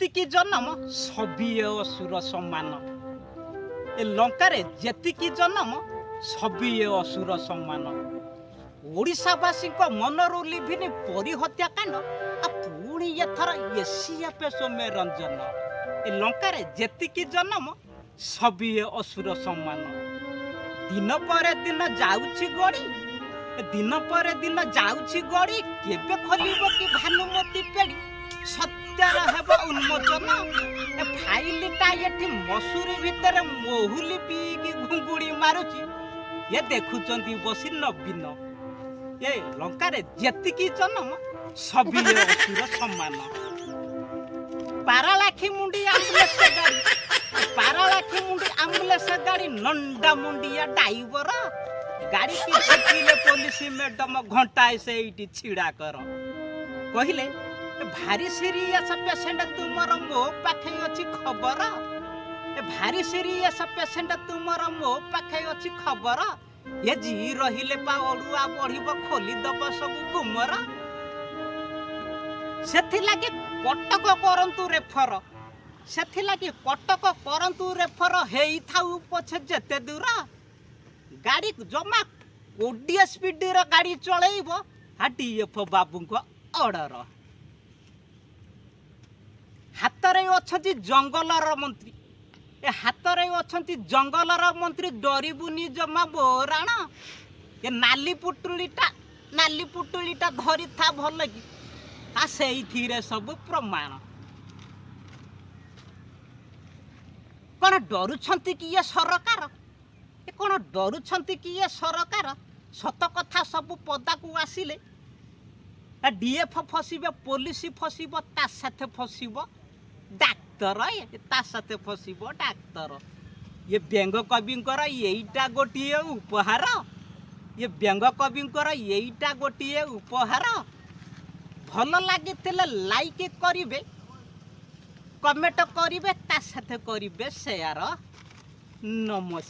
ଯେତିକି ଜନ୍ମ ସବିଏ ଅସୁର ସମାନ। ଏ ଲଙ୍କାରେ ଯେତିକି ଜନ୍ମ ସବିଏ ଅସୁର ସମାନ। ଓଡ଼ିଶାବାସୀଙ୍କ ମନରୁ ଲିଭିନି ପରି ହତ୍ୟାକାଣ୍ଡ ପୁଣି ଏଥର ଏସିଆ ପେ ସୌମ୍ୟରଞ୍ଜନ। ଏ ଲଙ୍କାରେ ଯେତିକି ଜନ୍ମ ସବିଏ ଅସୁର ସମାନ। ଦିନ ପରେ ଦିନ ଯାଉଛି ଗଡ଼ି, ଦିନ ପରେ ଦିନ ଯାଉଛି ଗଡ଼ି, କେବେ ଖୋଲିବ କି ଭାନୁମତି ପେଡ଼ି? ସତ୍ୟର ହେବ ଉନ୍ମୋଚନ। ଏ ଫାଇଲଟା ଏଠି ମସୁରୀ ଭିତରେ ମହୁଲି ପିଇକି ଘୁଙ୍ଗୁଡ଼ି ମାରୁଛି, ଏ ଦେଖୁଛନ୍ତି ବସି ନବୀନ। ଏ ଲଙ୍କାରେ ଯେତିକି ଜନ୍ମ ସବିଏ ଅସୁର ସମାନ। ପାରାଳାଖି ମୁଣ୍ଡି ଆମ୍ବୁଲେନ୍ସ ଗାଡ଼ି, ପାରାଳାଖି ମୁଣ୍ଡି ଆମ୍ବୁଲେନ୍ସ ଗାଡ଼ି, ନଣ୍ଡା ମୁଣ୍ଡିଆ ଡ୍ରାଇଭର ଗାଡ଼ିକି ଛେକିଲେ ପୋଲିସ ମ୍ୟାଡମ ଘଣ୍ଟାଏ ସେଇଠି ଛିଡ଼ା କର। କହିଲେ ଭାରି ସିରିୟସ୍ ପେସେଣ୍ଟ ତୁମର ମୋ ପାଖେ ଅଛି ଖବର। ଭାରି ସିରିୟସ୍ ପେସେଣ୍ଟ ତୁମର ମୋ ପାଖେ ଅଛି ଖବର। ଏ ଜି ରହିଲେ ପା ଅଡୁଆ ବଢିବ, ଖୋଲିଦବ ସବୁ ଗୁମର। ସେଥିଲାଗି କଟକ କରନ୍ତୁ ରେଫର, ସେଥିଲାଗି କଟକ କରନ୍ତୁ ରେଫର। ହେଇଥାଉ ପଛେ ଯେତେ ଦୂର, ଗାଡ଼ି ଜମା 20 ସ୍ପିଡର ଗାଡ଼ି ଚଳେଇବ। ଡିଏଫ ବାବୁଙ୍କ ଅର୍ଡର। ହାତରେ ଅଛନ୍ତି ଜଙ୍ଗଲର ମନ୍ତ୍ରୀ, ଏ ହାତରେ ଅଛନ୍ତି ଜଙ୍ଗଲର ମନ୍ତ୍ରୀ, ଡରିବୁନି ଜମା ବୋରାଣ। ଏ ନାଲି ପୁଟୁଳିଟା ଧରିଥା ଭଲ କି, ସେଇଥିରେ ସବୁ ପ୍ରମାଣ। କ'ଣ ଡରୁଛନ୍ତି କି ଏ ସରକାର? ଏ କ'ଣ ଡରୁଛନ୍ତି କି ଏ ସରକାର? ସତ କଥା ସବୁ ପଦାକୁ ଆସିଲେ ଡିଏଫ ଫସିବେ, ପୋଲିସ ଫସିବ, ତା ସାଥେ ଫସିବ ଡାକ୍ତର, ତା ସାଥେ ଫସିବ ଡାକ୍ତର। ଏ ବ୍ୟଙ୍ଗ କବିଙ୍କର ଏଇଟା ଗୋଟିଏ ଉପହାର, ଏ ବ୍ୟଙ୍ଗ କବିଙ୍କର ଏଇଟା ଗୋଟିଏ ଉପହାର। ଭଲ ଲାଗିଥିଲେ ଲାଇକ୍ କରିବେ, କମେଣ୍ଟ କରିବେ, ତା ସାଥେ କରିବେ ସେୟାର। ନମସ୍କାର।